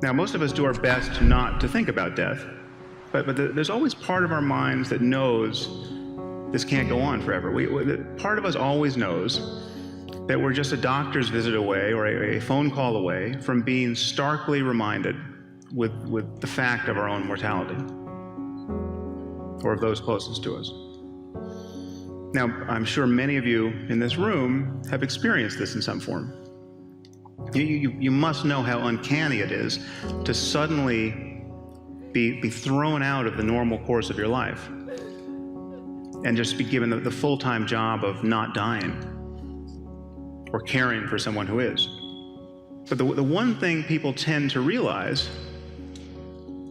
Now, most of us do our best not to think about death, but there's always part of our minds that knows this can't go on forever. Part of us always knows that we're just a doctor's visit away or a phone call away from being starkly reminded with the fact of our own mortality, or of those closest to us. Now, I'm sure many of you in this room have experienced this in some form. You must know how uncanny it is to suddenly be thrown out of the normal course of your life and just be given the full-time job of not dying or caring for someone who is. But the one thing people tend to realize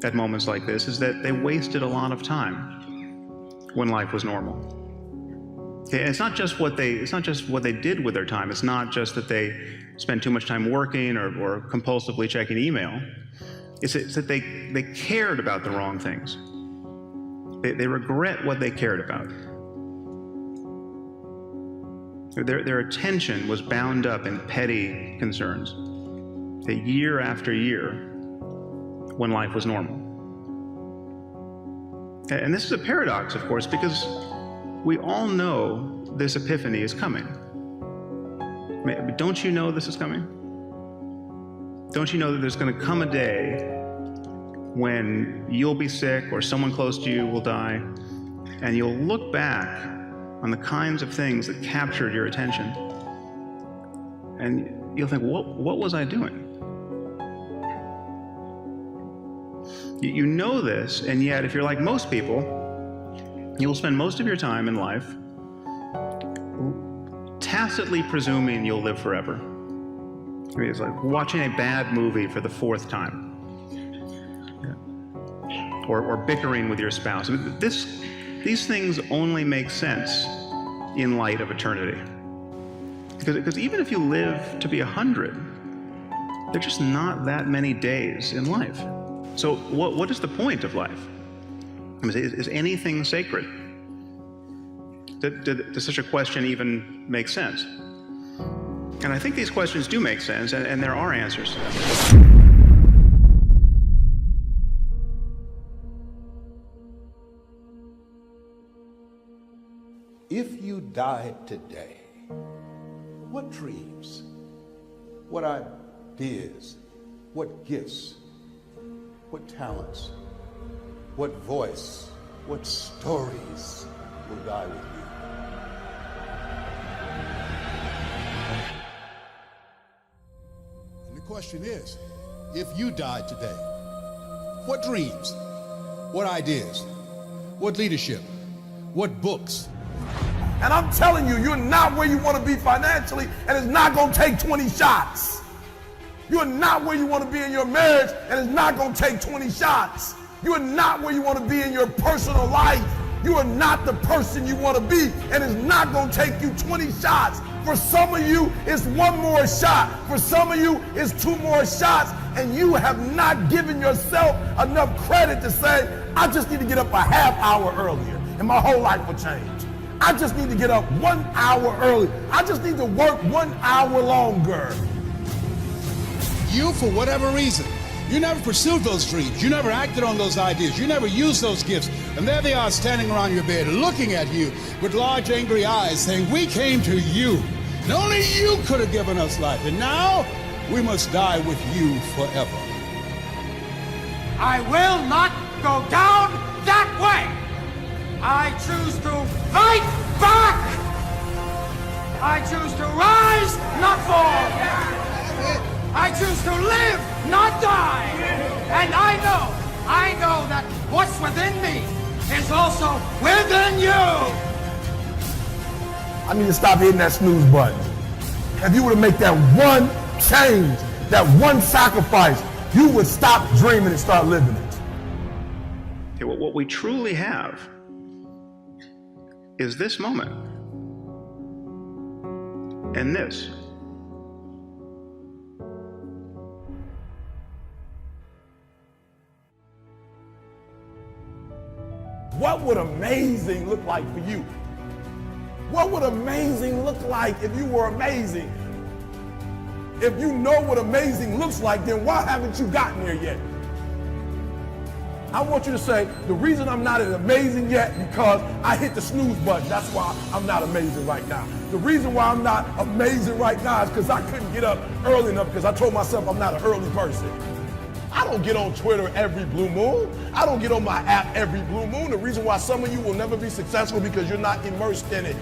at moments like this is that they wasted a lot of time when life was normal. It's not just what they did with their time. It's not just that they spent too much time working or compulsively checking email. It's that they cared about the wrong things. They regret what they cared about. Their attention was bound up in petty concerns, year after year, when life was normal. And this is a paradox, of course, because we all know this epiphany is coming. Don't you know this is coming? Don't you know that there's going to come a day when you'll be sick or someone close to you will die, and you'll look back on the kinds of things that captured your attention, and you'll think, what was I doing? You know this, and yet if you're like most people, you'll spend most of your time in life tacitly presuming you'll live forever. It's like watching a bad movie for the fourth time. Or bickering with your spouse. These things only make sense in light of eternity. Because even if you live to be 100, there are just not that many days in life. So what is the point of life? Is anything sacred? Does such a question even make sense? And I think these questions do make sense, and there are answers to them. If you died today, what dreams, what ideas, what gifts, what talents, what voice, what stories will die with you? And the question is, if you died today, what dreams, what ideas, what leadership, what books? And I'm telling you, you're not where you want to be financially, and it's not going to take 20 shots. You're not where you want to be in your marriage, and it's not going to take 20 shots. You are not where you want to be in your personal life. You are not the person you want to be, and it's not going to take you 20 shots. For some of you, it's one more shot. For some of you, it's two more shots, and you have not given yourself enough credit to say, I just need to get up a half hour earlier, and my whole life will change. I just need to get up 1 hour early. I just need to work 1 hour longer. You, for whatever reason, you never pursued those dreams. You never acted on those ideas. You never used those gifts. And there they are standing around your bed, looking at you with large, angry eyes, saying, we came to you. And only you could have given us life. And now we must die with you forever. I will not go down that way. I choose to fight back. I choose to rise, not fall. I choose to live, not die. And I know that what's within me is also within you. I need to stop hitting that snooze button. If you were to make that one change, that one sacrifice, you would stop dreaming and start living it. Okay, what we truly have is this moment and this. What would amazing look like for you? What would amazing look like if you were amazing? If you know what amazing looks like, then why haven't you gotten there yet? I want you to say, the reason I'm not amazing yet because I hit the snooze button. That's why I'm not amazing right now. The reason why I'm not amazing right now is because I couldn't get up early enough because I told myself I'm not an early person. I don't get on Twitter every blue moon. I don't get on my app every blue moon. The reason why some of you will never be successful because you're not immersed in it.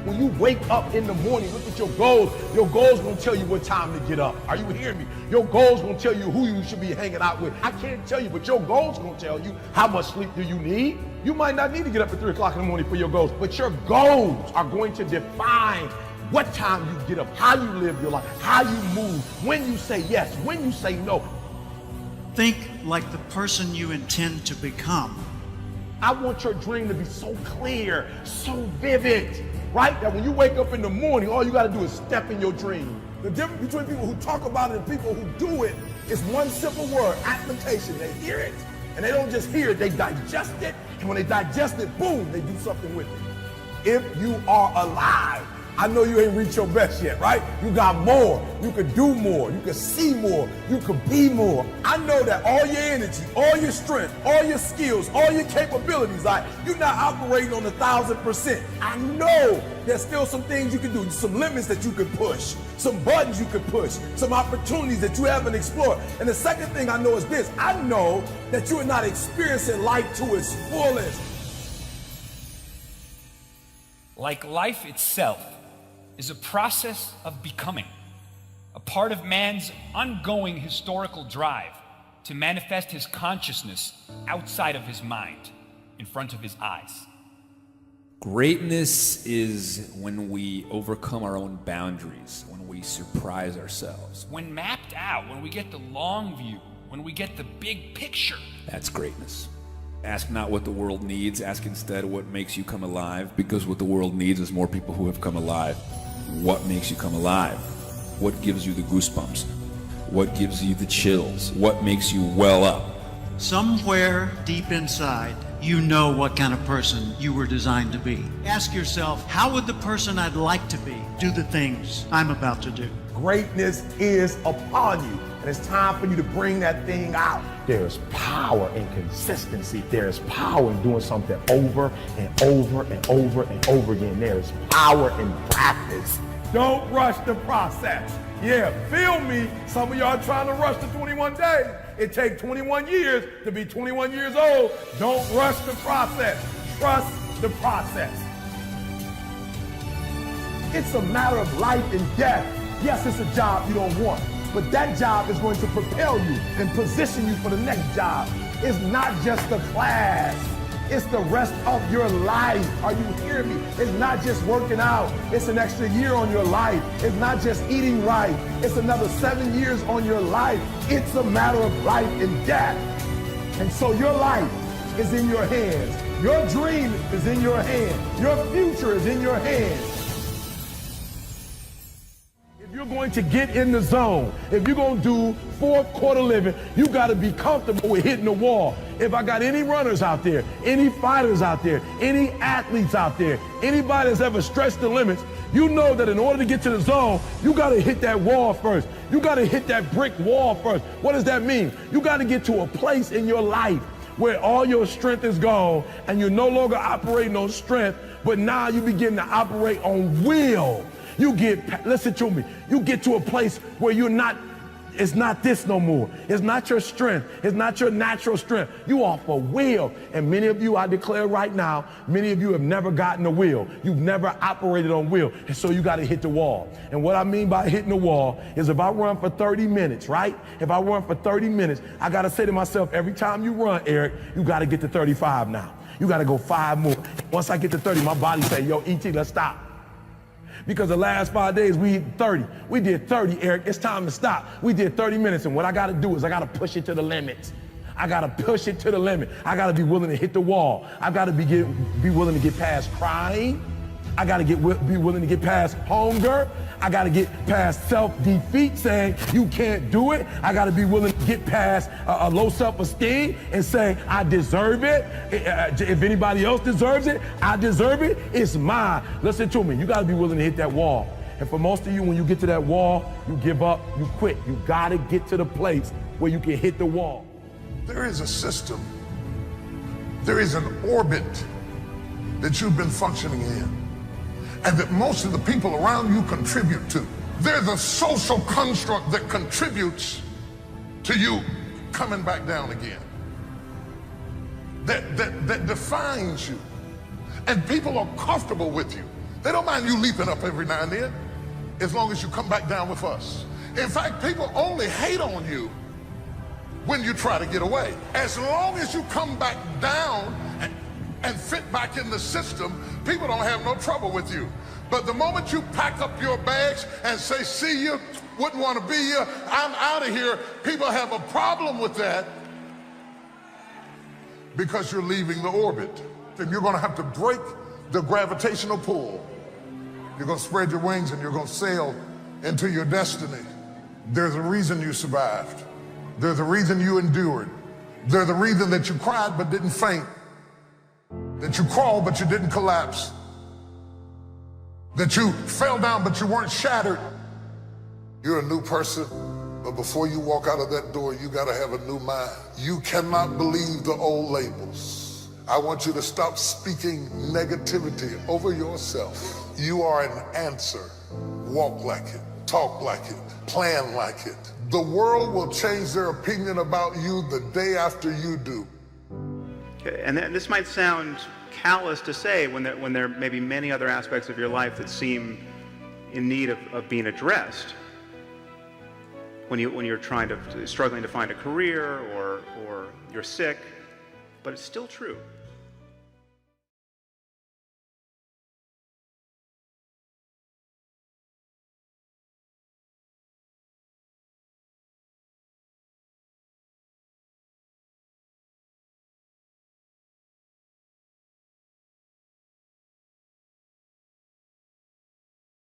When you wake up in the morning, look at your goals. Your goals gonna tell you what time to get up. Are you hearing me? Your goals gonna tell you who you should be hanging out with. I can't tell you, but your goals gonna tell you how much sleep do you need. You might not need to get up at 3 o'clock in the morning for your goals, but your goals are going to define what time you get up, how you live your life, how you move, when you say yes, when you say no. Think like the person you intend to become. I want your dream to be so clear, so vivid, right? That when you wake up in the morning, all you gotta do is step in your dream. The difference between people who talk about it and people who do it is one simple word, application. They hear it, and they don't just hear it, they digest it, and when they digest it, boom, they do something with it. If you are alive, I know you ain't reached your best yet, right? You got more. You could do more. You could see more. You could be more. I know that all your energy, all your strength, all your skills, all your capabilities, like you're not operating on 1,000%. I know there's still some things you can do, some limits that you could push, some buttons you could push, some opportunities that you haven't explored. And the second thing I know is this. I know that you are not experiencing life to its fullest. Like life itself is a process of becoming, a part of man's ongoing historical drive to manifest his consciousness outside of his mind, in front of his eyes. Greatness is when we overcome our own boundaries, when we surprise ourselves. When mapped out, when we get the long view, when we get the big picture. That's greatness. Ask not what the world needs, ask instead what makes you come alive, because what the world needs is more people who have come alive. What makes you come alive? What gives you the goosebumps? What gives you the chills? What makes you well up? Somewhere deep inside, you know what kind of person you were designed to be. Ask yourself, how would the person I'd like to be do the things I'm about to do? Greatness is upon you, and it's time for you to bring that thing out. There's power in consistency. There's power in doing something over and over and over and over again. There's power in practice. Don't rush the process. Yeah, feel me. Some of y'all trying to rush the 21 days. It takes 21 years to be 21 years old. Don't rush the process. Trust the process. It's a matter of life and death. Yes, it's a job you don't want, but that job is going to propel you and position you for the next job. It's not just a class. It's the rest of your life. Are you hearing me? It's not just working out. It's an extra year on your life. It's not just eating right. It's another 7 years on your life. It's a matter of life and death. And so your life is in your hands. Your dream is in your hands. Your future is in your hands. You're going to get in the zone. If you're going to do fourth quarter living, you got to be comfortable with hitting the wall. If I got any runners out there, any fighters out there, any athletes out there, anybody that's ever stretched the limits, you know that in order to get to the zone, you got to hit that wall first. You got to hit that brick wall first. What does that mean? You got to get to a place in your life where all your strength is gone and you're no longer operating on strength, but now you begin to operate on will. You get, listen to me, you get to a place where you're not, it's not this no more. It's not your strength. It's not your natural strength. You are for will. And many of you, I declare right now, many of you have never gotten a will. You've never operated on will. And so you got to hit the wall. And what I mean by hitting the wall is if I run for 30 minutes, right? If I run for 30 minutes, I got to say to myself, every time you run, Eric, you got to get to 35 now. You got to go 5 more. Once I get to 30, my body say, yo, E.T., let's stop. Because the last 5 days we hit 30. We did 30, Eric. It's time to stop. We did 30 minutes, and what I got to do is I got to push it to the limit. I got to push it to the limit. I got to be willing to hit the wall. I got to be willing to get past crying. I got to be willing to get past hunger. I got to get past self-defeat, saying you can't do it. I got to be willing to get past a low self-esteem and say I deserve it. If anybody else deserves it, I deserve it. It's mine. Listen to me. You got to be willing to hit that wall. And for most of you, when you get to that wall, you give up, you quit. You gotta get to the place where you can hit the wall. There is a system, there is an orbit that you've been functioning in, and that most of the people around you contribute to. There's a social construct that contributes to you coming back down again, that defines you. And people are comfortable with you. They don't mind you leaping up every now and then, as long as you come back down with us. In fact, people only hate on you when you try to get away. As long as you come back down and fit back in the system, people don't have no trouble with you. But the moment you pack up your bags and say, see you, wouldn't want to be here, I'm out of here, people have a problem with that because you're leaving the orbit. And you're going to have to break the gravitational pull. You're going to spread your wings and you're going to sail into your destiny. There's a reason you survived. There's a reason you endured. There's a reason that you cried but didn't faint. That you crawled but you didn't collapse. That you fell down but you weren't shattered. You're a new person, but before you walk out of that door, you gotta have a new mind. You cannot believe the old labels. I want you to stop speaking negativity over yourself. You are an answer. Walk like it, talk like it, plan like it. The world will change their opinion about you the day after you do. And this might sound callous to say when there may be many other aspects of your life that seem in need of being addressed. When you're struggling to find a career or you're sick, but it's still true.